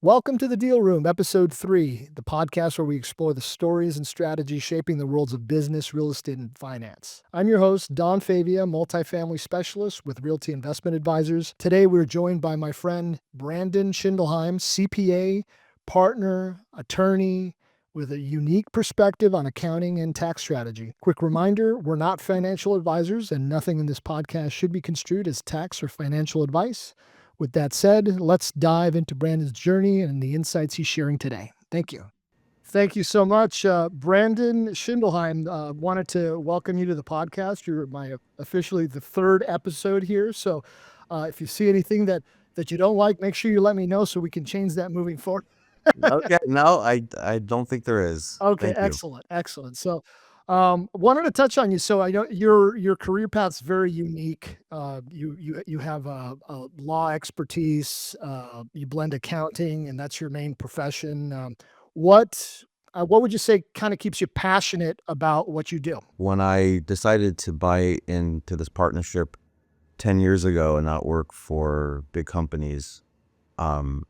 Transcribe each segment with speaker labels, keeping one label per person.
Speaker 1: Welcome to the Deal Room, Episode 3, the podcast where we explore the stories and strategies shaping the worlds of business, real estate, and finance. I'm your host, Don Favia, multifamily specialist with Realty Investment Advisors. Today, we're joined by my friend, Brandon Schindelheim, CPA, partner, attorney, with a unique perspective on accounting and tax strategy. Quick reminder, we're not financial advisors, and nothing in this podcast should be construed as tax or financial advice. With that said, let's dive into Brandon's journey and the insights he's sharing today. Thank you. Thank you so much. Brandon Schindelheim, wanted to welcome you to the podcast. You're my officially the third episode here. So if you see anything that you don't like, make sure you let me know so we can change that moving forward.
Speaker 2: Okay, no, I don't think there is.
Speaker 1: Okay,
Speaker 2: Thank you.
Speaker 1: excellent. So, wanted to touch on you. So I know your career path's very unique. You have a law expertise. You blend accounting, and that's your main profession. What would you say kind of keeps you passionate about what you do?
Speaker 2: When I decided to buy into this partnership 10 years ago and not work for big companies, um,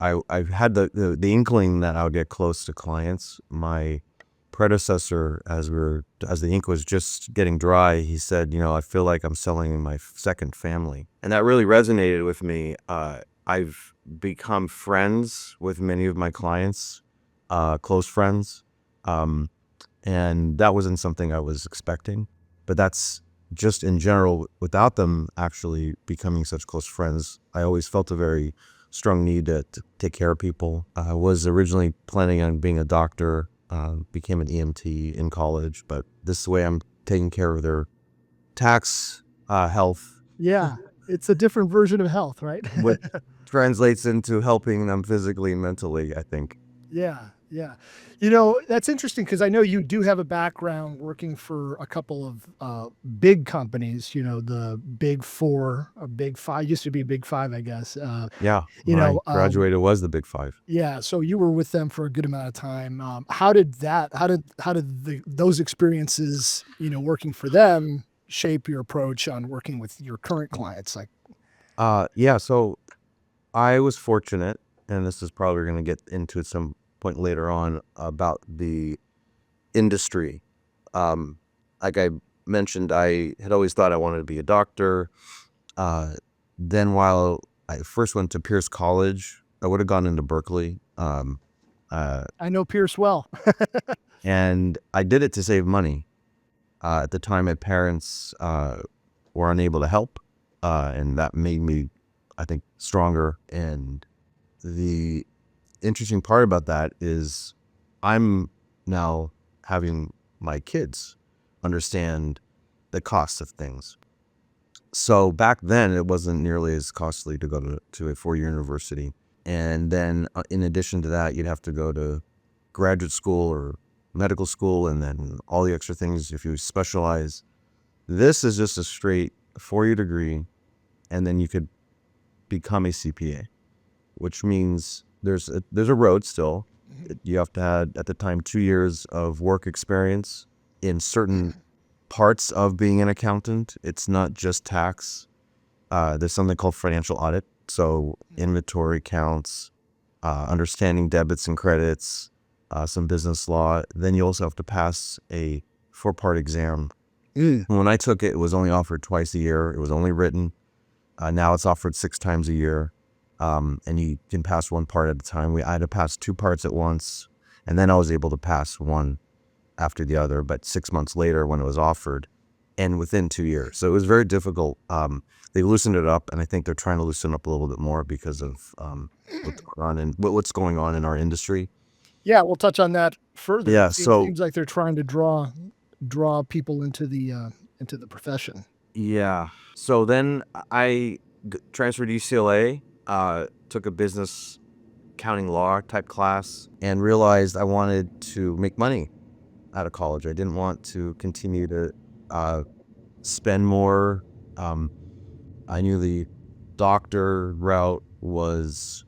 Speaker 2: I had the inkling that I would get close to clients. My predecessor, as the ink was just getting dry, he said, I feel like I'm selling my second family. And that really resonated with me. I've become friends with many of my clients, close friends. And that wasn't something I was expecting, but that's just in general, without them actually becoming such close friends. I always felt a very strong need to take care of people. I was originally planning on being a doctor, became an EMT in college, but this way I'm taking care of their tax, health.
Speaker 1: Yeah, it's a different version of health, right?
Speaker 2: What translates into helping them physically and mentally, I think.
Speaker 1: Yeah. That's interesting because I know you do have a background working for a couple of big companies, the Big Four or Big Five, used to be Big Five, I guess.
Speaker 2: Yeah,
Speaker 1: You
Speaker 2: when I
Speaker 1: know,
Speaker 2: graduated was the Big Five.
Speaker 1: yeah, so you were with them for a good amount of time. How did those experiences, working for them shape your approach on working with your current clients? Like,
Speaker 2: Yeah, so I was fortunate, and this is probably going to get into at some point later on about the industry. Like I mentioned, I had always thought I wanted to be a doctor. Then while I first went to Pierce College, I would have gone into Berkeley.
Speaker 1: I know Pierce well.
Speaker 2: And I did it to save money. At the time, my parents were unable to help, and that made me, I think, stronger. And the interesting part about that is I'm now having my kids understand the cost of things. So back then, it wasn't nearly as costly to go to a four-year university. And then in addition to that, you'd have to go to graduate school or medical school, and then all the extra things if you specialize. This is just a straight four-year degree, and then you could become a CPA, which means there's a road still. You have to have, at the time, 2 years of work experience in certain parts of being an accountant. It's not just tax. There's something called financial audit. So inventory counts, understanding debits and credits, some business law. Then you also have to pass a 4-part exam. When I took it, it was only offered twice a year. It was only written. Now it's offered 6 times a year. And you can pass one part at a time. I had to pass 2 parts at once, and then I was able to pass one after the other, but 6 months later when it was offered, and within 2 years. So it was very difficult. They loosened it up, and I think they're trying to loosen up a little bit more because of what's going on in our industry.
Speaker 1: Yeah, we'll touch on that further.
Speaker 2: Yeah,
Speaker 1: It
Speaker 2: so
Speaker 1: seems like they're trying to draw people into the profession.
Speaker 2: yeah. So then I transferred to UCLA, took a business accounting law type class, and realized I wanted to make money out of college. I didn't want to continue to spend more. I knew the doctor route was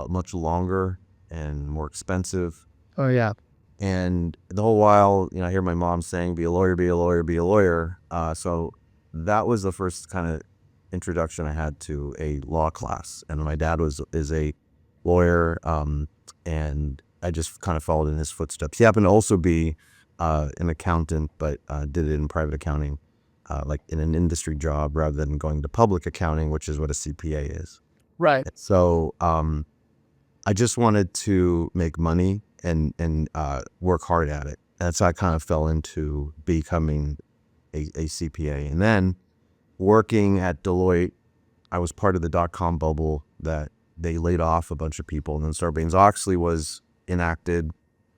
Speaker 2: much longer and more expensive.
Speaker 1: Oh yeah.
Speaker 2: And the whole while, I hear my mom saying, be a lawyer, be a lawyer, be a lawyer. So that was the first kind of introduction I had to a law class. And my dad is a lawyer, and I just kind of followed in his footsteps. He happened to also be an accountant, but did it in private accounting, like in an industry job rather than going to public accounting, which is what a CPA is.
Speaker 1: Right.
Speaker 2: So I just wanted to make money and work hard at it. That's how I kind of fell into becoming a CPA. And then working at Deloitte, I was part of the dot-com bubble that they laid off a bunch of people, and then Sarbanes-Oxley was enacted.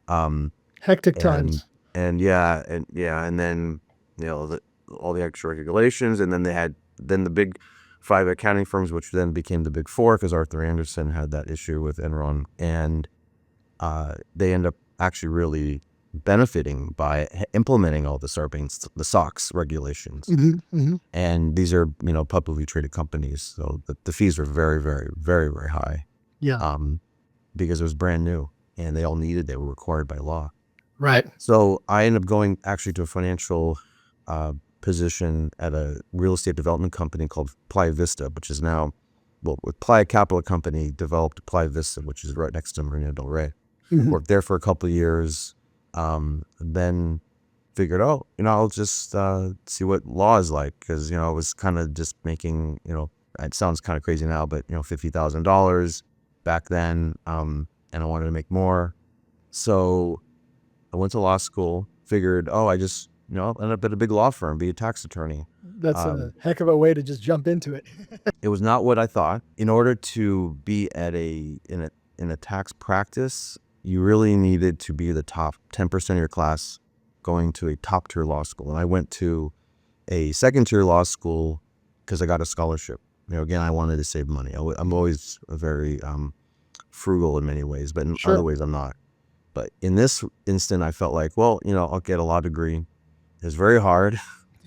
Speaker 1: Hectic
Speaker 2: and
Speaker 1: times.
Speaker 2: and then all the extra regulations, and then they had the big five accounting firms, which then became the big four because Arthur Andersen had that issue with Enron, and they end up actually really benefiting by implementing all the the SOX regulations. And these are publicly traded companies, so the fees are very, very, very, very high.
Speaker 1: Yeah.
Speaker 2: Because it was brand new and they were required by law.
Speaker 1: Right.
Speaker 2: So I ended up going actually to a financial position at a real estate development company called Playa Vista, which is now, with Playa Capital Company developed Playa Vista, which is right next to Marina del Rey. Worked there for a couple of years, then figured, I'll just see what law is like, because I was kind of just making, it sounds kind of crazy now, but $50,000 back then, and I wanted to make more. So I went to law school, figured, I just end up at a big law firm, be a tax attorney.
Speaker 1: That's a heck of a way to just jump into it.
Speaker 2: It was not what I thought. In order to be in a tax practice, you really needed to be the top 10% of your class going to a top tier law school. And I went to a second tier law school because I got a scholarship. Again, I wanted to save money. I'm always very frugal in many ways, but in other ways I'm not. But in this instant, I felt like, I'll get a law degree. It was very hard.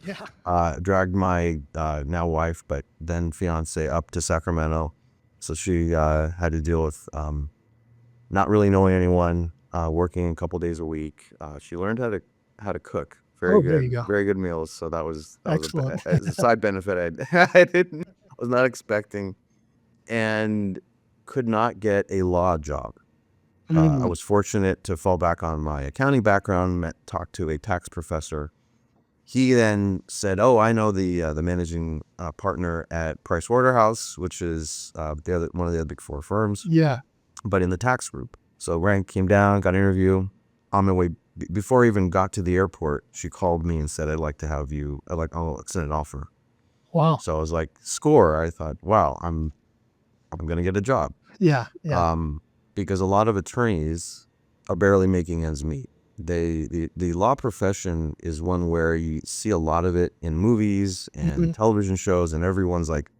Speaker 1: Yeah.
Speaker 2: Dragged my now wife, but then fiance, up to Sacramento. So she had to deal with not really knowing anyone, working a couple days a week. She learned how to cook. Very
Speaker 1: There
Speaker 2: good,
Speaker 1: you go.
Speaker 2: very good meals. So that was
Speaker 1: Excellent.
Speaker 2: a side benefit I was not expecting, and could not get a law job. I was fortunate to fall back on my accounting background. Talked to a tax professor. He then said, I know the managing partner at Pricewaterhouse, which is one of the other big four firms.
Speaker 1: Yeah.
Speaker 2: But in the tax group. So rank came down, got an interview. On my way, before I even got to the airport, she called me and said, I'll extend an offer.
Speaker 1: Wow.
Speaker 2: So I was like, score. I thought, wow, I'm going to get a job.
Speaker 1: Yeah. Yeah.
Speaker 2: Because a lot of attorneys are barely making ends meet. The law profession is one where you see a lot of it in movies and television shows, and everyone's like,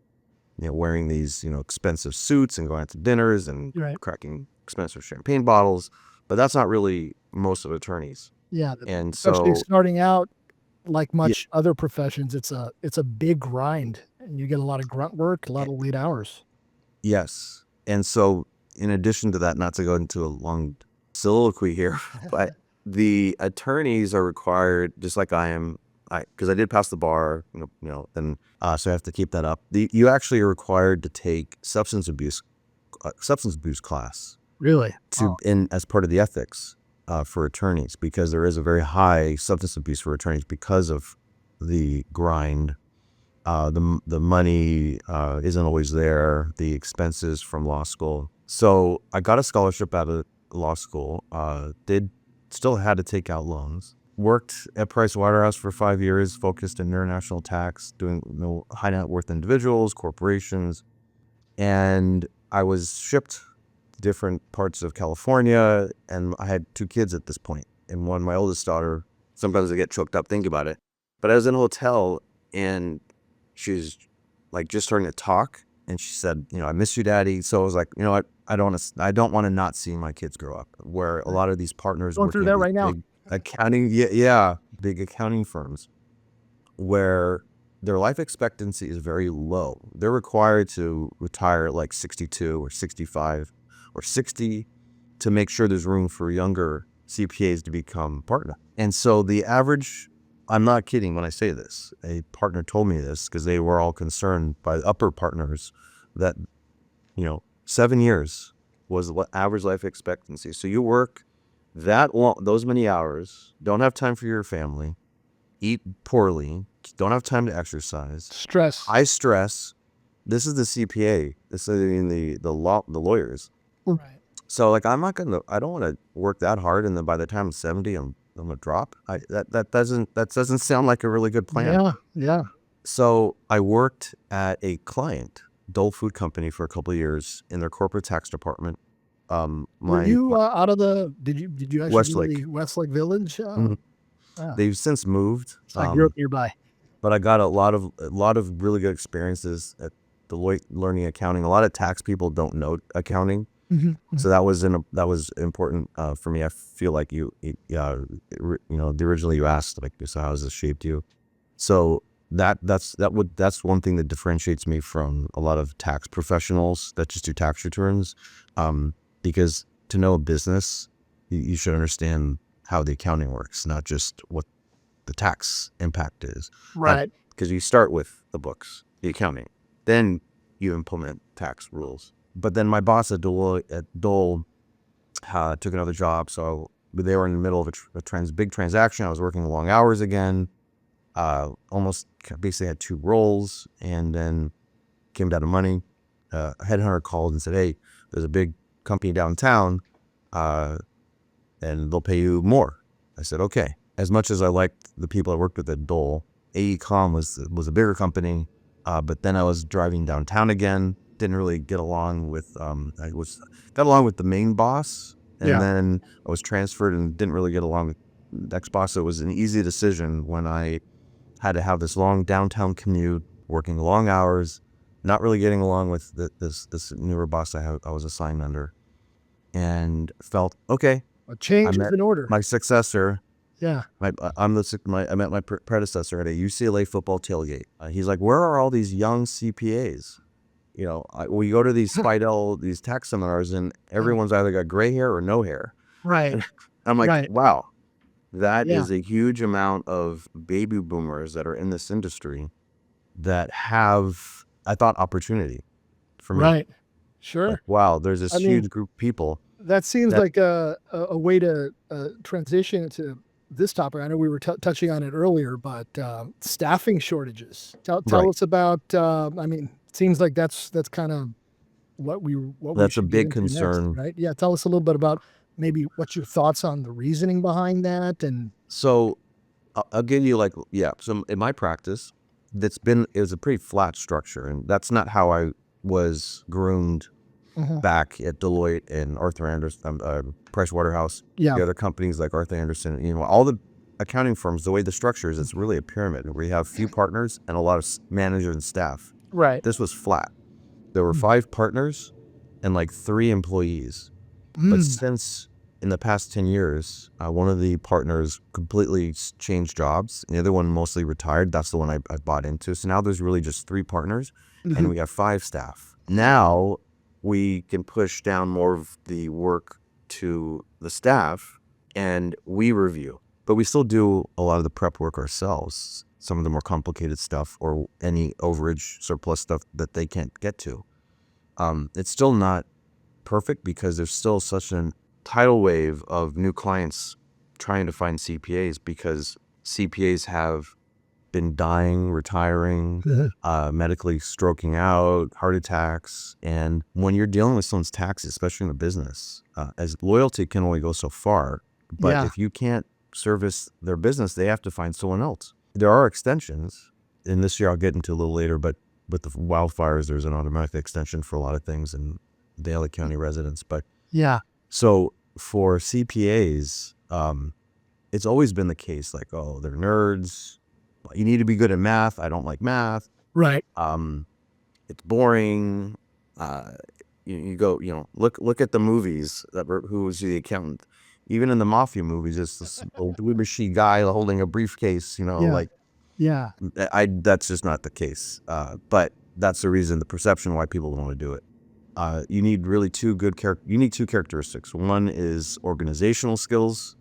Speaker 2: wearing these, expensive suits and going out to dinners and cracking expensive champagne bottles. But that's not really most of attorneys.
Speaker 1: Yeah.
Speaker 2: And
Speaker 1: Especially
Speaker 2: so,
Speaker 1: starting out, like much other professions, it's a big grind, and you get a lot of grunt work, a lot of late hours.
Speaker 2: yes. And so, in addition to that, not to go into a long soliloquy here, but the attorneys are required, just like I am, because I did pass the bar, and so I have to keep that up. You actually are required to take substance abuse class.
Speaker 1: Really?
Speaker 2: As part of the ethics for attorneys, because there is a very high substance abuse for attorneys because of the grind. The money isn't always there. The expenses from law school. So I got a scholarship out of law school. Still had to take out loans. Worked at Pricewaterhouse for 5 years, focused in international tax, doing high net worth individuals, corporations, and I was shipped to different parts of California, and I had 2 kids at this point. And my oldest daughter, sometimes I get choked up thinking about it, but I was in a hotel and she was like just starting to talk, and she said, I miss you, Daddy. So I was like, what? I don't want to not see my kids grow up. Where a lot of these partners
Speaker 1: Going through that right now.
Speaker 2: big accounting, big accounting firms, where their life expectancy is very low. They're required to retire at like 62 or 65 or 60 to make sure there's room for younger CPAs to become partner. And so the average, I'm not kidding when I say this, a partner told me this because they were all concerned by the upper partners that, 7 years was what average life expectancy. So you work that long, those many hours, don't have time for your family, eat poorly, don't have time to exercise,
Speaker 1: Stress.
Speaker 2: high stress. This is the CPA. This is the lawyers.
Speaker 1: Right.
Speaker 2: So like I don't want to work that hard, and then by the time I'm 70, I'm gonna drop. That doesn't sound like a really good plan.
Speaker 1: Yeah. Yeah.
Speaker 2: So I worked at a client, Dole Food Company, for a couple of years in their corporate tax department.
Speaker 1: Were
Speaker 2: My
Speaker 1: you out of the? Did you actually do
Speaker 2: Westlake.
Speaker 1: the Westlake Village?
Speaker 2: Mhm.
Speaker 1: Yeah.
Speaker 2: They've since moved.
Speaker 1: So I grew up nearby.
Speaker 2: But I got a lot of really good experiences at Deloitte learning accounting. A lot of tax people don't know accounting, so that was important for me. I feel like originally you asked like, so how has this shaped you? So that's one thing that differentiates me from a lot of tax professionals that just do tax returns, because to know a business, you should understand how the accounting works, not just what the tax impact is.
Speaker 1: Right.
Speaker 2: Because you start with the books, the accounting, then you implement tax rules. But then my boss at Dole took another job, so they were in the middle of a big transaction. I was working long hours again, almost basically had two roles, and then came down to money. A headhunter called and said, "Hey, there's a big company downtown, and they'll pay you more." I said, "Okay." As much as I liked the people I worked with at Dole, AECom was a bigger company, but then I was driving downtown again. Didn't really get along with got along with the main boss, and
Speaker 1: Yeah.
Speaker 2: then I was transferred and didn't really get along with the next boss. So it was an easy decision when I had to have this long downtown commute, working long hours, not really getting along with this newer boss I was assigned under, and felt okay.
Speaker 1: A
Speaker 2: I
Speaker 1: change is
Speaker 2: met
Speaker 1: in order.
Speaker 2: my successor.
Speaker 1: Yeah.
Speaker 2: I met my predecessor at a UCLA football tailgate. He's like, "Where are all these young CPAs?" We go to these Spidell, these tax seminars, and everyone's either got gray hair or no hair.
Speaker 1: Right.
Speaker 2: I'm like,
Speaker 1: Right.
Speaker 2: wow, that
Speaker 1: Yeah.
Speaker 2: is a huge amount of baby boomers that are in this industry that have, I thought, opportunity for me.
Speaker 1: Right.
Speaker 2: Like,
Speaker 1: Sure.
Speaker 2: wow, there's this
Speaker 1: I mean,
Speaker 2: huge group of people
Speaker 1: that seems
Speaker 2: that
Speaker 1: like a way to transition to this topic. I know we were touching on it earlier, but staffing shortages. Tell
Speaker 2: right.
Speaker 1: us about. I mean, it seems like that's kind of what we
Speaker 2: That's a
Speaker 1: should get
Speaker 2: big
Speaker 1: into next,
Speaker 2: concern.
Speaker 1: right? Yeah. Tell us a little bit about maybe what's your thoughts on the reasoning behind that, and
Speaker 2: So I'll give you so in my practice, it was a pretty flat structure, and that's not how I was groomed back at Deloitte and Arthur Anderson, Price Waterhouse,
Speaker 1: yeah.
Speaker 2: the other companies like Arthur Anderson, all the accounting firms. The way the structure is, it's really a pyramid where you have few partners and a lot of managers and staff.
Speaker 1: Right.
Speaker 2: This was flat. There were 5 partners and like 3 employees. But since in the past 10 years, one of the partners completely changed jobs, and the other one mostly retired. That's the one I bought into. So now there's really just 3 partners, and we have 5 staff. Now we can push down more of the work to the staff, and we review. But we still do a lot of the prep work ourselves, some of the more complicated stuff or any overage surplus stuff that they can't get to. It's still not perfect because there's still such a tidal wave of new clients trying to find CPAs because CPAs have been dying, retiring, medically stroking out, heart attacks. And when you're dealing with someone's taxes, especially in a business, as loyalty can only go so far. But
Speaker 1: Yeah.
Speaker 2: if you can't service their business, they have to find someone else. There are extensions. And this year I'll get into a little later, but with the wildfires, there's an automatic extension for a lot of things in Daly County residents. But
Speaker 1: Yeah.
Speaker 2: so for CPAs, it's always been the case, like, oh, they're nerds. You need to be good at math. I don't like math.
Speaker 1: Right.
Speaker 2: It's boring. You go, look at the movies who was the accountant. Even in the mafia movies, it's this old blue machine guy holding a briefcase.
Speaker 1: Yeah. Yeah.
Speaker 2: That's just not the case. But that's the reason, the perception why people don't want to do it. You need really two characteristics. One is organizational skills,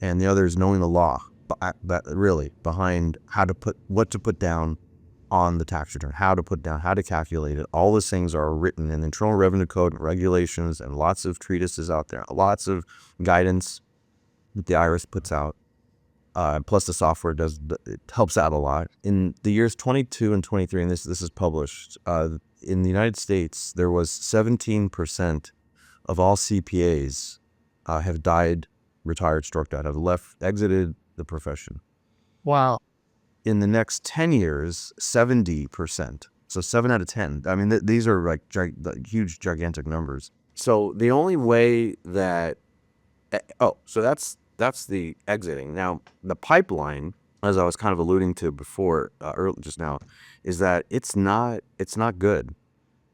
Speaker 2: and the other is knowing the law. That really behind what to put down, on the tax return, how to put down, how to calculate it. All those things are written in Internal Revenue Code and regulations, and lots of treatises out there, lots of guidance that the IRS puts out. Plus the software it helps out a lot. In the years 22 and 23, and this is published, in the United States, there was 17% of all CPAs have died, retired, struck out, have exited the profession.
Speaker 1: Wow.
Speaker 2: In the next 10 years, 70%. So 7 out of 10. I mean, these are like huge, gigantic numbers. So the only way that, so that's the exiting. Now, the pipeline, as I was kind of alluding to before, just now, is that it's not good.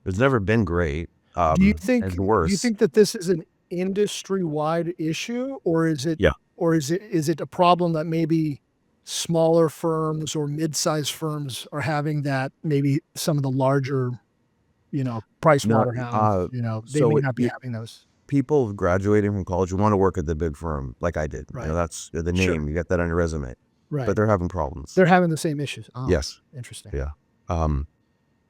Speaker 2: It's never been great.
Speaker 1: Do you
Speaker 2: And
Speaker 1: think
Speaker 2: worse.
Speaker 1: that this is an industry-wide issue, or is it
Speaker 2: Yeah.
Speaker 1: is it a problem that maybe smaller firms or mid-sized firms are having that maybe some of the larger, Price
Speaker 2: No,
Speaker 1: Waterhouse, they may
Speaker 2: so
Speaker 1: not be having those.
Speaker 2: people graduating from college who want to work at the big firm like I did.
Speaker 1: Right.
Speaker 2: That's the
Speaker 1: Sure.
Speaker 2: name. You get that on your resume.
Speaker 1: Right.
Speaker 2: But they're having problems.
Speaker 1: They're having the same issues. Oh,
Speaker 2: Yes.
Speaker 1: interesting.
Speaker 2: Yeah.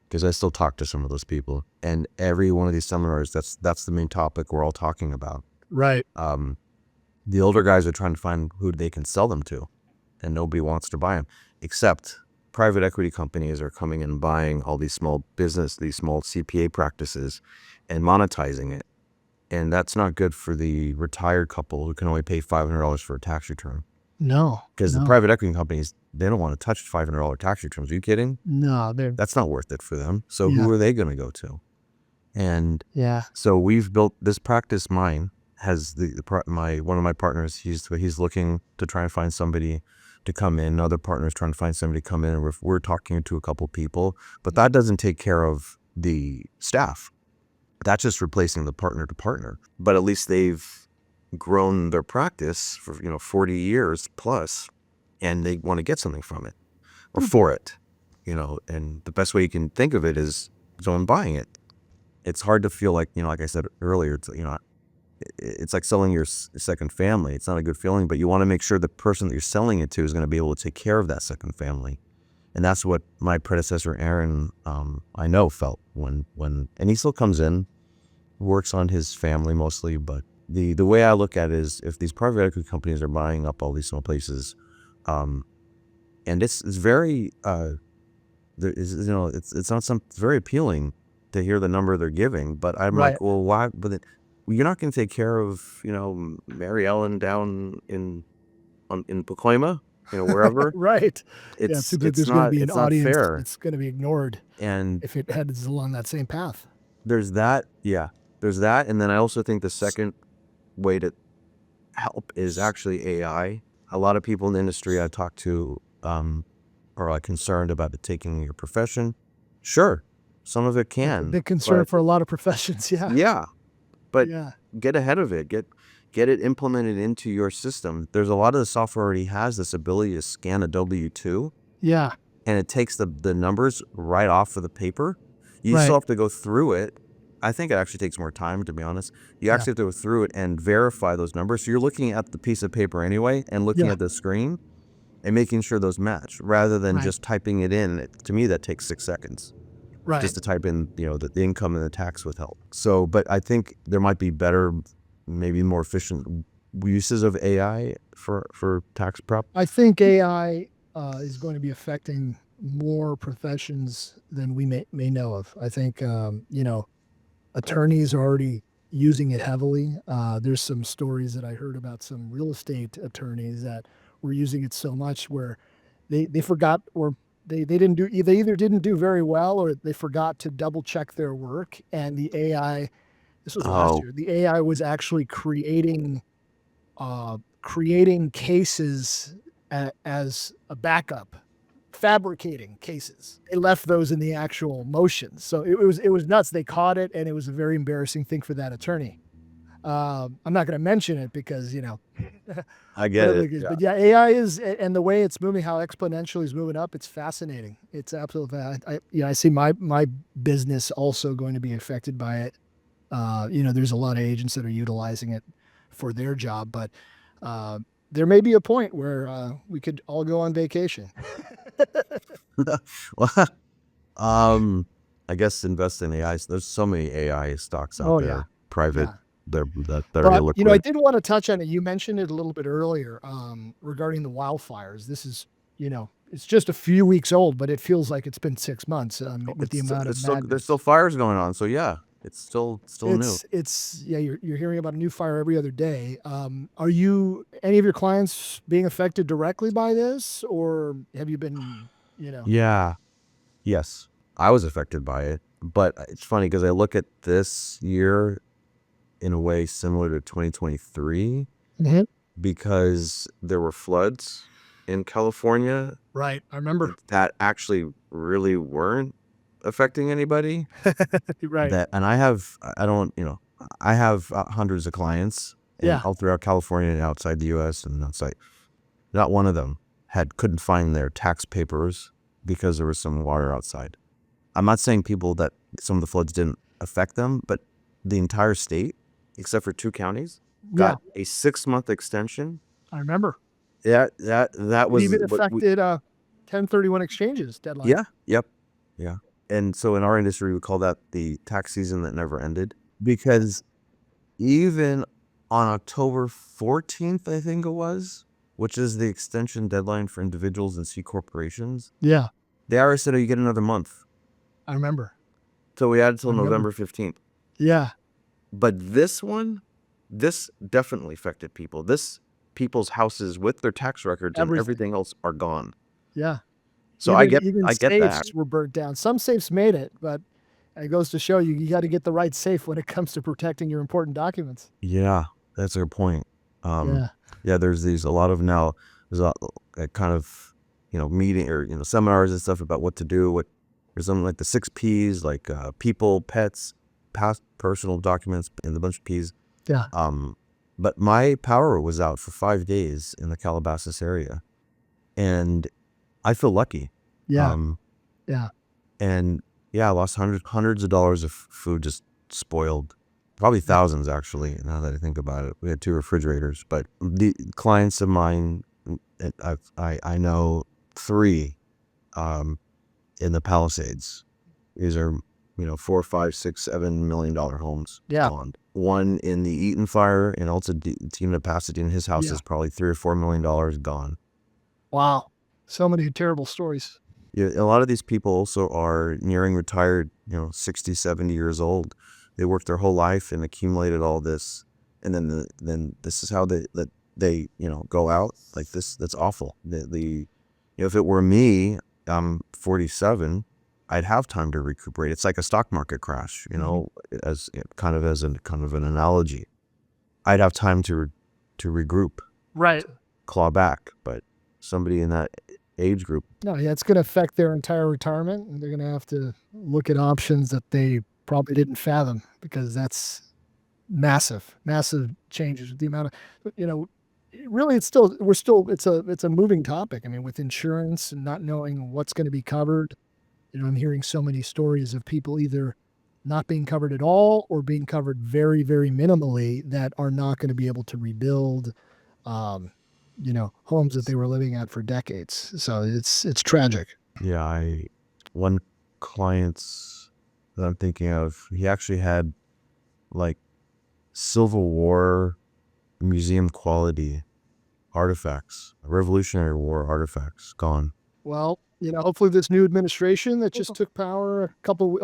Speaker 2: Because I still talk to some of those people, and every one of these seminars, that's the main topic we're all talking about.
Speaker 1: Right.
Speaker 2: The older guys are trying to find who they can sell them to, and nobody wants to buy them, except private equity companies are coming and buying all these small CPA practices and monetizing it. And that's not good for the retired couple who can only pay $500 for a tax return.
Speaker 1: No.
Speaker 2: Because the private equity companies, they don't want to touch $500 tax returns. Are you kidding?
Speaker 1: No,
Speaker 2: That's not worth it for them. So
Speaker 1: Yeah.
Speaker 2: who are they going to go to? And
Speaker 1: yeah.
Speaker 2: so we've built this practice. Mine has one of my partners. He's looking to try and find somebody to come in. Another partner is trying to find somebody to come in. And we're talking to a couple people, but that doesn't take care of the staff. That's just replacing the partner to partner. But at least they've grown their practice for 40 years plus, and they want to get something from it or for it. And the best way you can think of it is someone buying it. It's hard to feel like, like I said earlier, it's like selling your second family. It's not a good feeling, but you want to make sure the person that you're selling it to is going to be able to take care of that second family. And that's what my predecessor, Aaron, I know felt when, and he still comes in, works on his family mostly. But the way I look at it is, if these private equity companies are buying up all these small places, and it's very, it's not it's very appealing to hear the number they're giving, but I'm
Speaker 1: Right.
Speaker 2: like, well, why? But you're not going to take care of, Mary Ellen down in Pacoima, wherever.
Speaker 1: Right.
Speaker 2: It's
Speaker 1: Yeah, it seems like
Speaker 2: it's
Speaker 1: there's going to
Speaker 2: not
Speaker 1: be an
Speaker 2: it's not
Speaker 1: audience
Speaker 2: fair.
Speaker 1: that's going to be ignored
Speaker 2: And
Speaker 1: if it heads along that same path.
Speaker 2: there's that, and then I also think the second way to help is actually AI. A lot of people in the industry I talk to are concerned about it taking your profession. Sure, some of it can.
Speaker 1: Big concern
Speaker 2: but-
Speaker 1: for a lot of professions. Yeah.
Speaker 2: Yeah, but
Speaker 1: Yeah.
Speaker 2: get ahead of it. Get it implemented into your system. There's a lot of the software already has this ability to scan a W-2,
Speaker 1: Yeah.
Speaker 2: and it takes the numbers right off of the paper. You
Speaker 1: Right.
Speaker 2: still have to go through it. I think it actually takes more time, to be honest. You actually have to go through it and verify those numbers. So you're looking at the piece of paper anyway and looking
Speaker 1: Yeah.
Speaker 2: at the screen and making sure those match, rather than
Speaker 1: Right.
Speaker 2: just typing it in. To me, that takes 6 seconds.
Speaker 1: Right.
Speaker 2: Just to type in, the income and the tax withheld. So, but I think there might be better, maybe more efficient uses of AI for tax prep.
Speaker 1: I think AI is going to be affecting more professions than we may know of. I think, attorneys are already using it heavily. There's some stories that I heard about some real estate attorneys that were using it so much where they forgot, or they either didn't do very well, or they forgot to double check their work. And the AI, this was last
Speaker 2: Oh.
Speaker 1: year, the AI was actually creating cases as a backup, fabricating cases. They left those in the actual motions. So it was nuts. They caught it, and it was a very embarrassing thing for that attorney. I'm not going to mention it because,
Speaker 2: I get
Speaker 1: whatever
Speaker 2: it.
Speaker 1: is.
Speaker 2: Yeah.
Speaker 1: But yeah, AI is, and the way it's moving, how exponentially it's moving up, it's fascinating. It's absolutely, I see my business also going to be affected by it. There's a lot of agents that are utilizing it for their job, but there may be a point where we could all go on vacation.
Speaker 2: Well, I guess invest in AI. There's so many AI stocks out
Speaker 1: Oh yeah,
Speaker 2: there, private,
Speaker 1: yeah.
Speaker 2: that are
Speaker 1: But I
Speaker 2: illiquid.
Speaker 1: did want to touch on it. You mentioned it a little bit earlier regarding the wildfires. This is, it's just a few weeks old, but it feels like it's been 6 months with the amount of
Speaker 2: There's still
Speaker 1: madness.
Speaker 2: fires going on. So yeah, it's still new.
Speaker 1: It's yeah. You're hearing about a new fire every other day. Are you any of your clients being affected directly by this, or have you been,
Speaker 2: Yeah. Yes, I was affected by it, but it's funny because I look at this year in a way similar to 2023
Speaker 1: Mhm.
Speaker 2: because there were floods in California
Speaker 1: Right? I remember.
Speaker 2: that actually really weren't affecting anybody.
Speaker 1: Right.
Speaker 2: And I don't, I have hundreds of clients and
Speaker 1: Yeah.
Speaker 2: all throughout California and outside the US and outside. Not one of them couldn't find their tax papers because there was some water outside. I'm not saying people that some of the floods didn't affect them, but the entire state, except for 2 counties,
Speaker 1: Yeah.
Speaker 2: got a 6-month extension.
Speaker 1: I remember.
Speaker 2: That
Speaker 1: It
Speaker 2: was
Speaker 1: even
Speaker 2: what we.
Speaker 1: affected 1031 exchanges deadline.
Speaker 2: Yeah. Yep. Yeah. And so in our industry, we call that the tax season that never ended because even on October 14th, I think it was, which is the extension deadline for individuals and C corporations,
Speaker 1: Yeah.
Speaker 2: the IRS said, "Oh, you get another month."
Speaker 1: I remember.
Speaker 2: So we had
Speaker 1: I
Speaker 2: until
Speaker 1: remember.
Speaker 2: November 15th.
Speaker 1: Yeah.
Speaker 2: But this definitely affected people. This people's houses with their tax records and
Speaker 1: Everything.
Speaker 2: everything else are gone.
Speaker 1: Yeah.
Speaker 2: So
Speaker 1: Even
Speaker 2: I get that.
Speaker 1: safes were burnt down. Some safes made it, but it goes to show you got to get the right safe when it comes to protecting your important documents.
Speaker 2: Yeah, that's a good point. Um,
Speaker 1: Yeah.
Speaker 2: yeah, there's a lot of now, there's a kind of, meeting or, seminars and stuff about what to do. There's something like the 6 Ps, like people, pets, past personal documents, and a bunch of Ps.
Speaker 1: Yeah.
Speaker 2: But my power was out for 5 days in the Calabasas area, and I feel lucky.
Speaker 1: Yeah.
Speaker 2: Um,
Speaker 1: Yeah.
Speaker 2: and yeah, I lost hundreds of dollars of food just spoiled, probably
Speaker 1: Yeah.
Speaker 2: thousands actually. Now that I think about it, we had 2 refrigerators, but the clients of mine, I know 3, um, in the Palisades. These are, $4, 5, 6, $7 million homes
Speaker 1: Yeah.
Speaker 2: gone. One in the Eaton fire and also Team of Pasadena. His house
Speaker 1: Yeah.
Speaker 2: is probably $3 or $4 million gone.
Speaker 1: Wow. So many terrible stories.
Speaker 2: Yeah, a lot of these people also are nearing retired, 60, 70 years old. They worked their whole life and accumulated all this. And then this is how they go out like this. That's awful. If it were me, I'm 47, I'd have time to recuperate. It's like a stock market crash,
Speaker 1: Mhm.
Speaker 2: as kind of an analogy. I'd have time to regroup,
Speaker 1: Right.
Speaker 2: claw back, but somebody in that age group.
Speaker 1: No, yeah, it's going to affect their entire retirement, and they're going to have to look at options that they probably didn't fathom because that's massive, massive changes. The amount of, really, it's a moving topic. I mean, with insurance and not knowing what's going to be covered, I'm hearing so many stories of people either not being covered at all or being covered very, very minimally that are not going to be able to rebuild. Um, homes that they were living at for decades. So it's tragic.
Speaker 2: Yeah, one client's that I'm thinking of, he actually had like Civil War museum quality artifacts, Revolutionary War artifacts gone.
Speaker 1: Well, hopefully this new administration that just took power a couple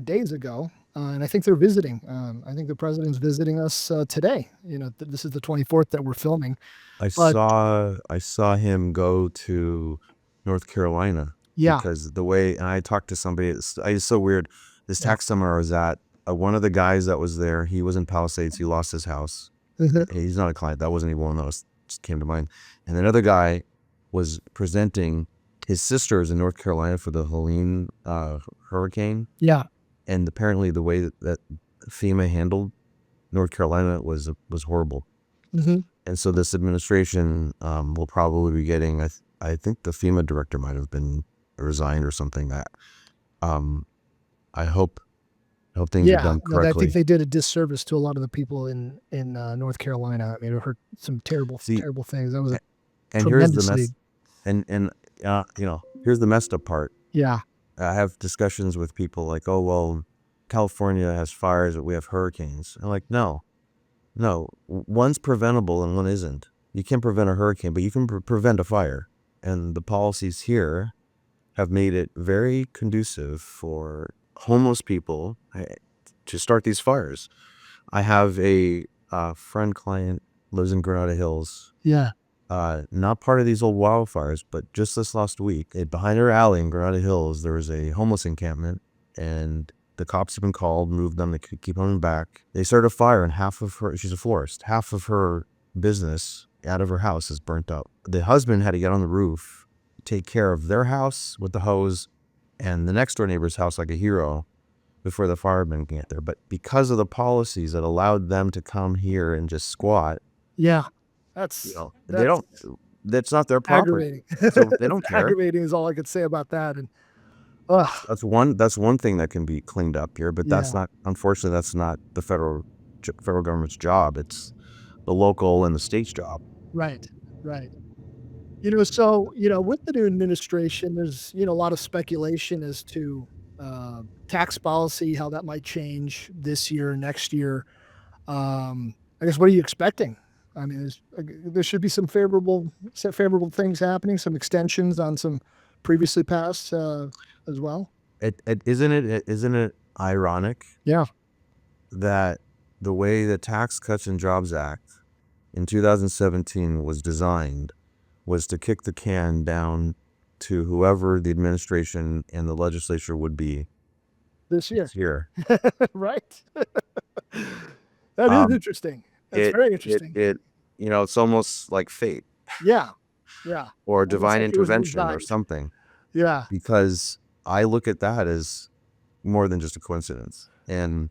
Speaker 1: days ago, and I think they're visiting. I think the president's visiting us today. This is the 24th that we're filming. But
Speaker 2: I saw him go to North Carolina
Speaker 1: yeah,
Speaker 2: because the way, and I talked to somebody, it's so weird. This
Speaker 1: yeah,
Speaker 2: tax seminar I was at, one of the guys that was there, he was in Palisades. He lost his house. He's not a client. That wasn't even one that just came to mind. And another guy was presenting his sisters in North Carolina for the Helene hurricane.
Speaker 1: yeah.
Speaker 2: And apparently the way that FEMA handled North Carolina was horrible.
Speaker 1: Hmm.
Speaker 2: And so this administration will probably be getting, I think the FEMA director might have been resigned or something. Um, I hope things are
Speaker 1: Yeah,
Speaker 2: done
Speaker 1: no, I think
Speaker 2: correctly.
Speaker 1: they did a disservice to a lot of the people in North Carolina. I mean, I heard some terrible,
Speaker 2: See,
Speaker 1: terrible things. That was a
Speaker 2: and here's the
Speaker 1: tremendously,
Speaker 2: mess, and here's the messed up part.
Speaker 1: yeah,
Speaker 2: I have discussions with people like, oh, well, California has fires, but we have hurricanes. I'm like, no. One's preventable and one isn't. You can't prevent a hurricane, but you can prevent a fire. And the policies here have made it very conducive for homeless people to start these fires. I have a friend client lives in Granada Hills.
Speaker 1: Yeah.
Speaker 2: Not part of these old wildfires, but just this last week, behind her alley in Granada Hills, there was a homeless encampment, and the cops have been called, moved them to keep coming back. They started a fire, and she's a florist, half of her business out of her house is burnt up. The husband had to get on the roof, take care of their house with the hose, and the next door neighbor's house like a hero before the firemen can get there. But because of the policies that allowed them to come here and just squat,
Speaker 1: Yeah. That's
Speaker 2: they don't. That's not their property,
Speaker 1: aggravating.
Speaker 2: so they don't care.
Speaker 1: Aggravating is all I could say about that. And
Speaker 2: That's one thing that can be cleaned up here, but that's
Speaker 1: Yeah.
Speaker 2: not. Unfortunately, that's not the federal government's job. It's the local and the state's job.
Speaker 1: Right. So, with the new administration, there's, a lot of speculation as to tax policy, how that might change this year, next year. I guess, what are you expecting? I mean, there should be some favorable things happening, some extensions on some previously passed as well.
Speaker 2: Isn't it ironic?
Speaker 1: Yeah.
Speaker 2: That the way the Tax Cuts and Jobs Act in 2017 was designed was to kick the can down to whoever the administration and the legislature would be
Speaker 1: This year.
Speaker 2: here.
Speaker 1: Right. That is interesting. That's very interesting.
Speaker 2: It's almost like fate.
Speaker 1: Yeah.
Speaker 2: Or
Speaker 1: Almost
Speaker 2: divine
Speaker 1: like it was
Speaker 2: intervention or
Speaker 1: designed.
Speaker 2: something.
Speaker 1: Yeah.
Speaker 2: Because I look at that as more than just a coincidence. And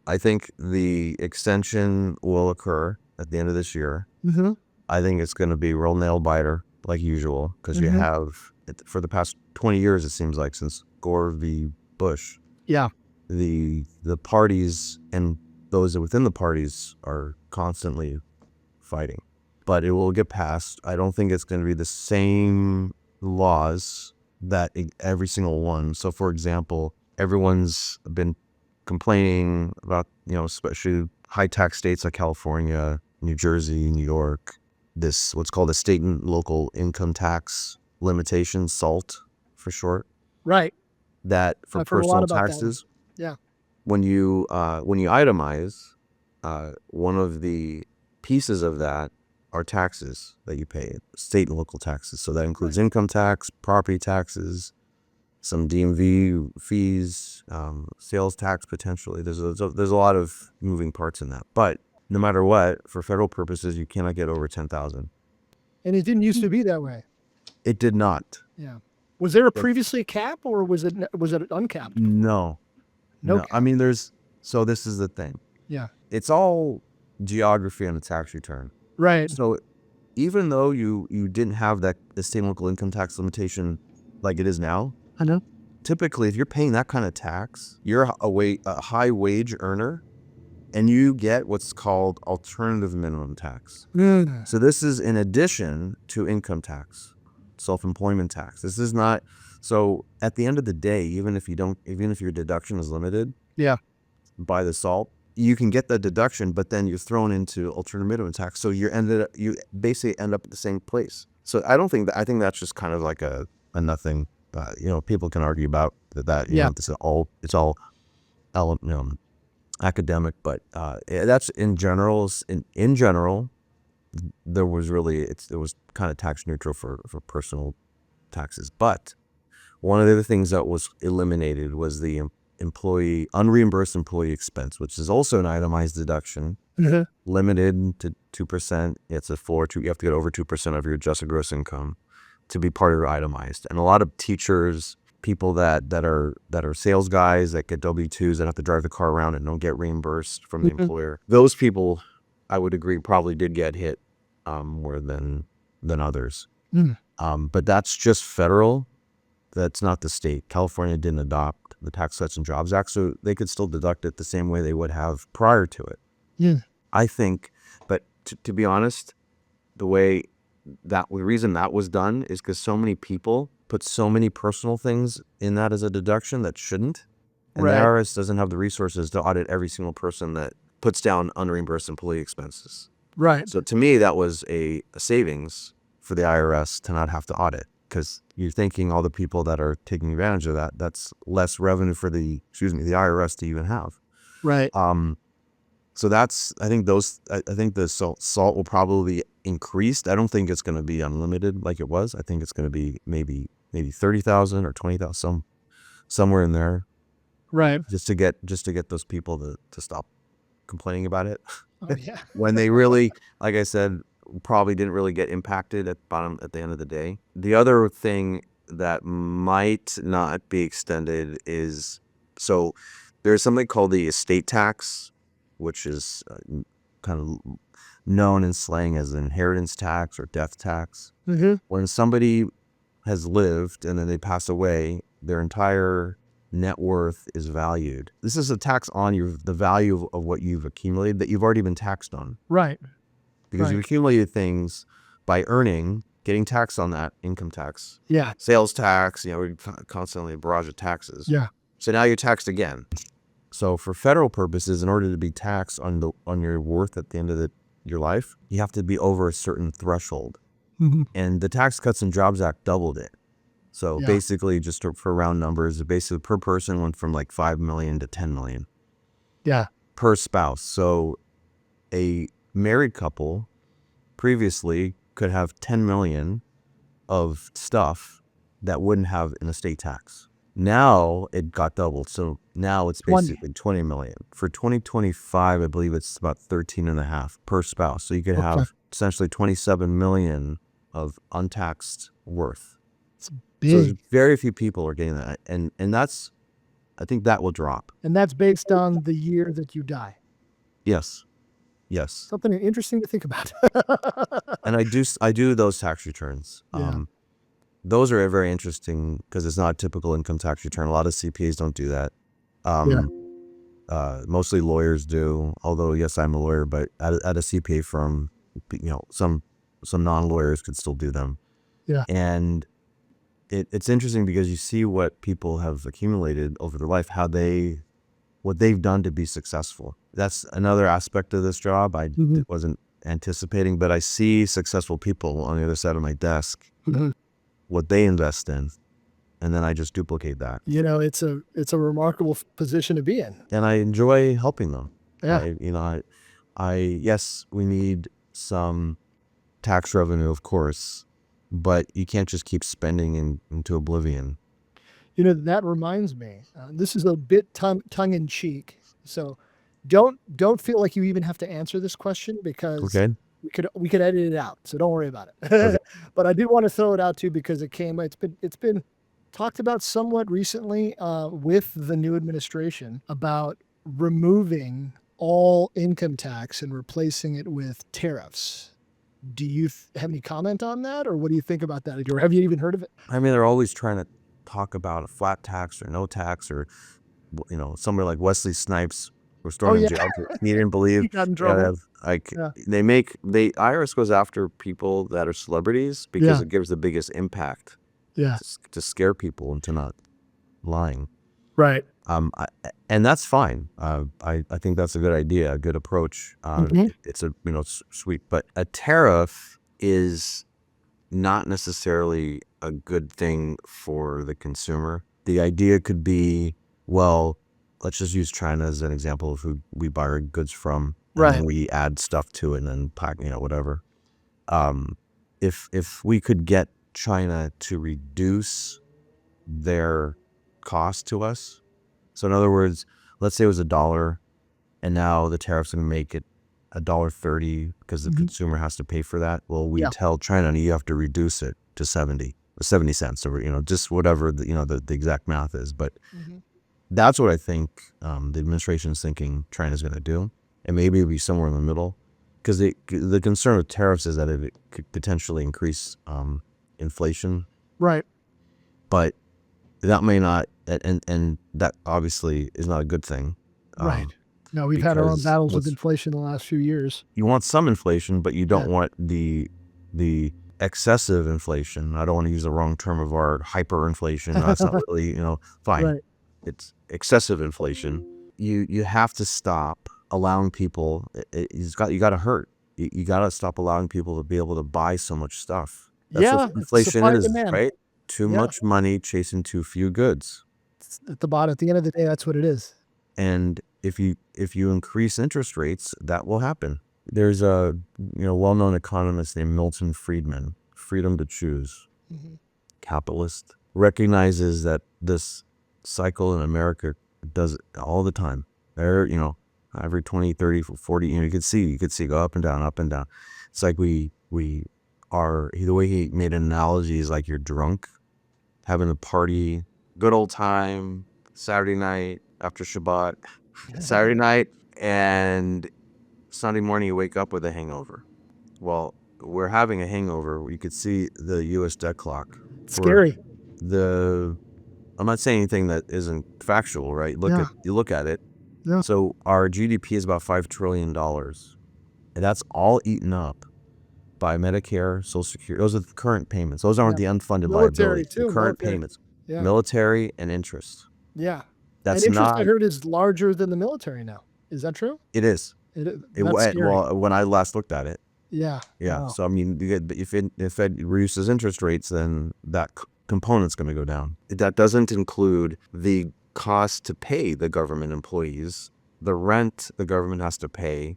Speaker 2: I think the extension will occur at the end of this year.
Speaker 1: Mm-hmm.
Speaker 2: I think it's going to be real nail biter like usual, because you have, for the past 20 years, it seems like, since Gore v. Bush,
Speaker 1: Yeah.
Speaker 2: the parties and those within the parties are constantly fighting. But it will get passed. I don't think it's going to be the same laws that every single one. So, for example, everyone's been complaining about, especially high tax states like California, New Jersey, New York, this what's called the state and local income tax limitation, SALT for short.
Speaker 1: Right.
Speaker 2: That for
Speaker 1: I've heard a lot
Speaker 2: personal
Speaker 1: about that.
Speaker 2: taxes,
Speaker 1: Yeah.
Speaker 2: when you itemize, one of the pieces of that are taxes that you pay, state and local taxes. So that includes income tax, property taxes, some DMV fees, sales tax potentially. There's a lot of moving parts in that. But no matter what, for federal purposes, you cannot get over 10,000.
Speaker 1: And it didn't used to be that way.
Speaker 2: It did not.
Speaker 1: Yeah. Was there previously a cap, or was it uncapped?
Speaker 2: No.
Speaker 1: No cap.
Speaker 2: I mean, so this is the thing.
Speaker 1: Yeah.
Speaker 2: It's all geography on a tax return.
Speaker 1: Right.
Speaker 2: So even though you didn't have the state and local income tax limitation like it is now,
Speaker 1: I know.
Speaker 2: typically if you're paying that kind of tax, you're a high wage earner, and you get what's called alternative minimum tax. So this is in addition to income tax, self-employment tax. This is not. So at the end of the day, even if your deduction is limited, by the SALT, you can get the deduction, but then you're thrown into alternative minimum tax. So you basically end up at the same place. So I think that's just kind of like a nothing. People can argue about that. It's all academic, but that's in general. In general, there was really it was kind of tax neutral for personal taxes. But one of the other things that was eliminated was the unreimbursed employee expense, which is also an itemized deduction, limited to 2%. It's a floor. You have to get over 2% of your adjusted gross income to be part of your itemized. And a lot of teachers, people that are sales guys that get W-2s that have to drive the car around and don't get reimbursed from the employer, those people, I would agree, probably did get hit more than others. But that's just federal. That's not the state. California didn't adopt the Tax Cuts and Jobs Act, so they could still deduct it the same way they would have prior to it.
Speaker 1: Yeah.
Speaker 2: I think, but to be honest, the reason that was done is because so many people put so many personal things in that as a deduction that shouldn't. And the
Speaker 1: Right.
Speaker 2: IRS doesn't have the resources to audit every single person that puts down unreimbursed employee expenses.
Speaker 1: Right.
Speaker 2: So to me, that was a savings for the IRS to not have to audit, because you're thinking all the people that are taking advantage of that, that's less revenue for the IRS to even have.
Speaker 1: Right.
Speaker 2: So that's, I think the salt will probably be increased. I don't think it's going to be unlimited like it was. I think it's going to be maybe 30,000 or 20,000, somewhere in there,
Speaker 1: Right.
Speaker 2: just to get those people to stop complaining about it.
Speaker 1: Oh, yeah.
Speaker 2: When they really, like I said, probably didn't really get impacted at the end of the day. The other thing that might not be extended is, so there's something called the estate tax, which is kind of known in slang as inheritance tax or death tax.
Speaker 1: Mm-hmm.
Speaker 2: When somebody has lived and then they pass away, their entire net worth is valued. This is a tax on the value of what you've accumulated that you've already been taxed on,
Speaker 1: Right.
Speaker 2: because you've accumulated things by earning, getting taxed on that, income tax,
Speaker 1: Yeah.
Speaker 2: sales tax. We're constantly a barrage of taxes.
Speaker 1: Yeah.
Speaker 2: So now you're taxed again. So for federal purposes, in order to be taxed on your worth at the end of your life, you have to be over a certain threshold.
Speaker 1: Mm-hmm.
Speaker 2: And the Tax Cuts and Jobs Act doubled it. So basically, just for round numbers, basically per person went from like 5 million to 10 million.
Speaker 1: Yeah.
Speaker 2: Per spouse. So a married couple previously could have 10 million of stuff that wouldn't have an estate tax. Now it got doubled. So now it's basically 20 million. For 2025, I believe it's about 13.5 per spouse. So you could have essentially 27 million of untaxed worth.
Speaker 1: It's big.
Speaker 2: So very few people are getting that. And that's, I think that will drop.
Speaker 1: And that's based on the year that you die.
Speaker 2: Yes.
Speaker 1: Something interesting to think about.
Speaker 2: And I do those tax returns.
Speaker 1: Yeah.
Speaker 2: Those are very interesting because it's not a typical income tax return. A lot of CPAs don't do that. Mostly lawyers do. Although yes, I'm a lawyer, but at a CPA firm, some non-lawyers could still do them.
Speaker 1: Yeah.
Speaker 2: And it's interesting because you see what people have accumulated over their life, what they've done to be successful. That's another aspect of this job I wasn't anticipating, but I see successful people on the other side of my desk, what they invest in, and then I just duplicate that.
Speaker 1: It's a remarkable position to be in.
Speaker 2: And I enjoy helping them.
Speaker 1: Yeah.
Speaker 2: Yes, we need some tax revenue, of course, but you can't just keep spending into oblivion.
Speaker 1: That reminds me, this is a bit tongue in cheek. So don't feel like you even have to answer this question, because we could edit it out. So don't worry about it.
Speaker 2: Okay.
Speaker 1: But I do want to throw it out too, because it's been talked about somewhat recently with the new administration about removing all income tax and replacing it with tariffs. Do you have any comment on that, or what do you think about that? Or have you even heard of it?
Speaker 2: I mean, they're always trying to talk about a flat tax or no tax, or somewhere like Wesley Snipes was thrown in jail. He didn't believe.
Speaker 1: He got in trouble.
Speaker 2: The IRS goes after people that are celebrities because it gives the biggest impact.
Speaker 1: Yeah.
Speaker 2: To scare people into not lying.
Speaker 1: Right.
Speaker 2: And that's fine. I think that's a good idea, a good approach. It's sweet, but a tariff is not necessarily a good thing for the consumer. The idea could be, well, let's just use China as an example of who we buy our goods from, and then we add stuff to it and then pack, whatever. If we could get China to reduce their cost to us, so in other words, let's say it was $1, and now the tariffs are going to make it $1.30 because the consumer has to pay for that. Well, we tell China, you have to reduce it to 70 cents, or just whatever the exact math is. But that's what I think the administration is thinking China's going to do, and maybe it'll be somewhere in the middle, because the concern with tariffs is that it could potentially increase inflation.
Speaker 1: Right.
Speaker 2: But that may not, and that obviously is not a good thing.
Speaker 1: Right. No, we've had our own battles with inflation the last few years.
Speaker 2: You want some inflation, but you don't want the excessive inflation. I don't want to use the wrong term of art, hyperinflation. That's not really, fine.
Speaker 1: Right.
Speaker 2: It's excessive inflation. You have to stop allowing people. You got to hurt. You got to stop allowing people to be able to buy so much stuff. That's what
Speaker 1: Yeah, it's
Speaker 2: inflation
Speaker 1: supply and
Speaker 2: is,
Speaker 1: demand.
Speaker 2: right? Too
Speaker 1: Yeah,
Speaker 2: much money chasing too few goods.
Speaker 1: it's at the bottom. At the end of the day, that's what it is.
Speaker 2: And if you increase interest rates, that will happen. There's a well-known economist named Milton Friedman, Freedom to Choose, capitalist, recognizes that this cycle in America does it all the time. Every 20, 30, 40, you could see go up and down, up and down. It's like we are, the way he made an analogy is like you're drunk, having a party, good old time, Saturday night after Shabbat, Saturday night, and Sunday morning you wake up with a hangover. Well, we're having a hangover. You could see the U.S. debt clock.
Speaker 1: Scary.
Speaker 2: I'm not saying anything that isn't factual, right? You look at it.
Speaker 1: Yeah.
Speaker 2: So our GDP is about $5 trillion. And that's all eaten up by Medicare, Social Security. Those are the current payments. Those aren't the unfunded
Speaker 1: Military
Speaker 2: liabilities. The
Speaker 1: too.
Speaker 2: current
Speaker 1: Military.
Speaker 2: payments.
Speaker 1: Yeah.
Speaker 2: Military and interest.
Speaker 1: Yeah. And
Speaker 2: That's
Speaker 1: interest, I
Speaker 2: not.
Speaker 1: heard, is larger than the military now. Is that true?
Speaker 2: It is.
Speaker 1: That's scary.
Speaker 2: Well, when I last looked at it.
Speaker 1: Yeah.
Speaker 2: Yeah.
Speaker 1: Wow.
Speaker 2: So I mean, if Fed reduces interest rates, then that component's going to go down. That doesn't include the cost to pay the government employees, the rent the government has to pay.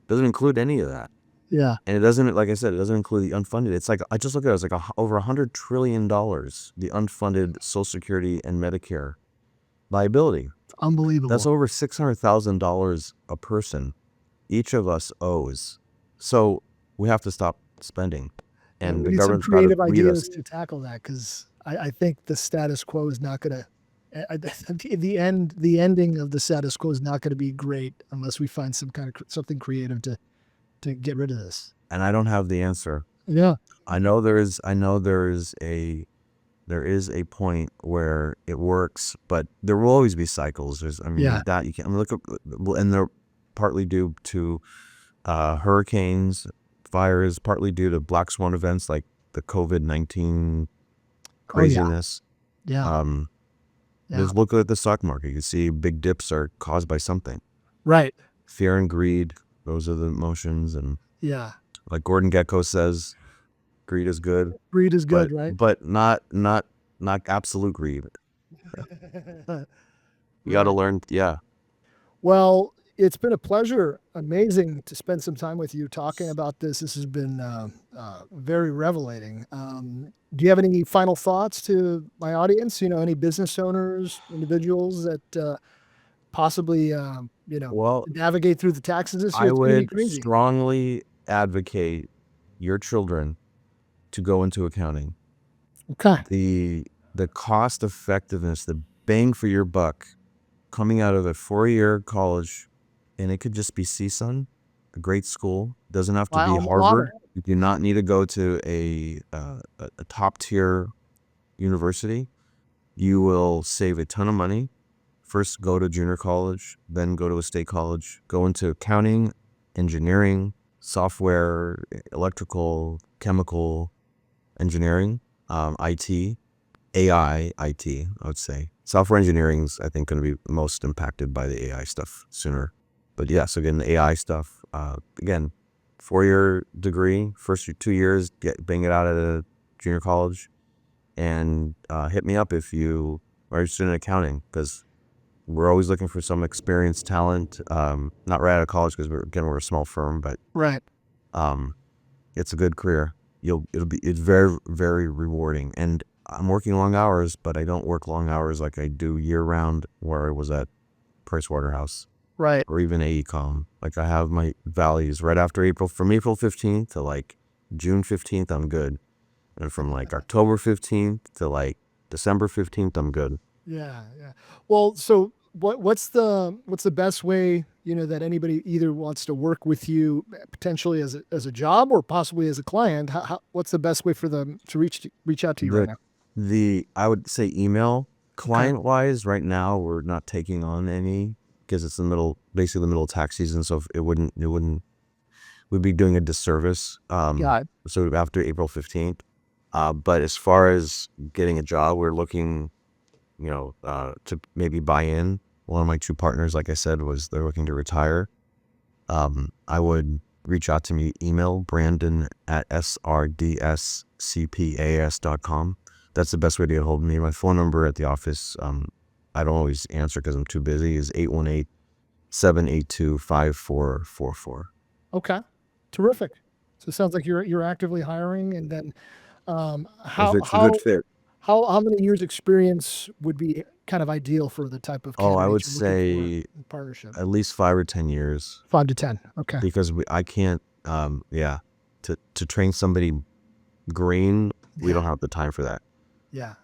Speaker 2: Doesn't include any of that.
Speaker 1: Yeah.
Speaker 2: And it doesn't, like I said, it doesn't include the unfunded. It's like, I just look at it, it's like over $100 trillion, the unfunded Social Security and Medicare liability.
Speaker 1: It's unbelievable.
Speaker 2: That's over $600,000 a person. Each of us owes. So we have to stop spending. And
Speaker 1: we
Speaker 2: the
Speaker 1: need some
Speaker 2: government's got to
Speaker 1: creative
Speaker 2: lead us.
Speaker 1: ideas to tackle that, because I think the status quo is not going to. The ending of the status quo is not going to be great unless we find something creative to get rid of this.
Speaker 2: And I don't have the answer.
Speaker 1: Yeah.
Speaker 2: I know there is a point where it works, but there will always be cycles. That you can't look at, and they're partly due to hurricanes, fires, partly due to black swan events like the COVID-19 craziness.
Speaker 1: Yeah.
Speaker 2: Just look at the stock market. You can see big dips are caused by something.
Speaker 1: Right.
Speaker 2: Fear and greed, those are the emotions. And
Speaker 1: yeah,
Speaker 2: like Gordon Gekko says, greed is good.
Speaker 1: Greed is good, right?
Speaker 2: But not absolute greed. You got to learn. Yeah.
Speaker 1: Well, it's been a pleasure. Amazing to spend some time with you talking about this. This has been very revelating. Do you have any final thoughts to my audience? Any business owners, individuals that possibly, navigate through the taxes this year?
Speaker 2: I would strongly advocate your children to go into accounting.
Speaker 1: Okay.
Speaker 2: The cost effectiveness, the bang for your buck coming out of a 4-year college, and it could just be CSUN, a great school. Doesn't have to be Harvard. You do not need to go to a top tier university. You will save a ton of money. First, go to junior college, then go to a state college. Go into accounting, engineering, software, electrical, chemical engineering, IT, AI, IT, I would say. Software engineering is, I think, going to be most impacted by the AI stuff sooner. But yeah, so again, the AI stuff, again, 4-year degree, first 2 years, bang it out at a junior college, and hit me up if you are interested in accounting, because we're always looking for some experienced talent. Not right out of college, because we're a small firm, but
Speaker 1: right.
Speaker 2: It's a good career. It's very, very rewarding. And I'm working long hours, but I don't work long hours like I do year round where I was at Pricewaterhouse.
Speaker 1: Right.
Speaker 2: Or even AECOM. Like, I have my values right after from April 15th to like June 15th, I'm good. And from like October 15th to like December 15th, I'm good.
Speaker 1: Yeah. Well, so what's the best way, that anybody either wants to work with you potentially as a job or possibly as a client? What's the best way for them to reach out to you right now?
Speaker 2: I would say email. Client wise, right now we're not taking on any, because it's basically the middle of tax season. So it wouldn't we'd be doing a disservice.
Speaker 1: Got it.
Speaker 2: So after April 15th. But as far as getting a job, we're looking, to maybe buy in. One of my two partners, like I said, they're looking to retire. I would reach out to me, email Brandon at srdscpas.com. That's the best way to get a hold of me. My phone number at the office, I don't always answer because I'm too busy, is 818-782-5444.
Speaker 1: Okay. Terrific. So it sounds like you're actively hiring, and then
Speaker 2: If
Speaker 1: how
Speaker 2: it's a good fit.
Speaker 1: how many years experience would be kind of ideal for the type of
Speaker 2: Oh, I would
Speaker 1: candidate you're looking for
Speaker 2: say
Speaker 1: in partnership?
Speaker 2: at least 5 or 10 years,
Speaker 1: 5 to 10. Okay.
Speaker 2: because I can't, to train somebody green, we don't have the time for that.
Speaker 1: Yeah.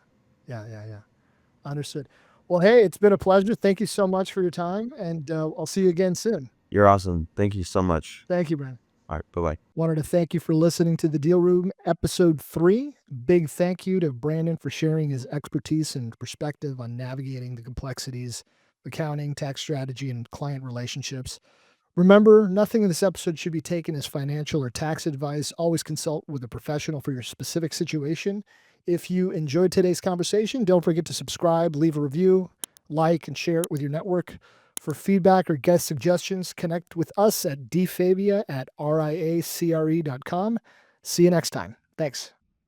Speaker 1: Understood. Well, hey, it's been a pleasure. Thank you so much for your time, and I'll see you again soon.
Speaker 2: You're awesome. Thank you so much.
Speaker 1: Thank you, Brandon.
Speaker 2: All right. Bye-bye.
Speaker 1: Wanted to thank you for listening to The Deal Room, episode 3. Big thank you to Brandon for sharing his expertise and perspective on navigating the complexities of accounting, tax strategy, and client relationships. Remember, nothing in this episode should be taken as financial or tax advice. Always consult with a professional for your specific situation. If you enjoyed today's conversation, don't forget to subscribe, leave a review, like, and share it with your network. For feedback or guest suggestions, connect with us at dfavia@riacre.com. See you next time. Thanks.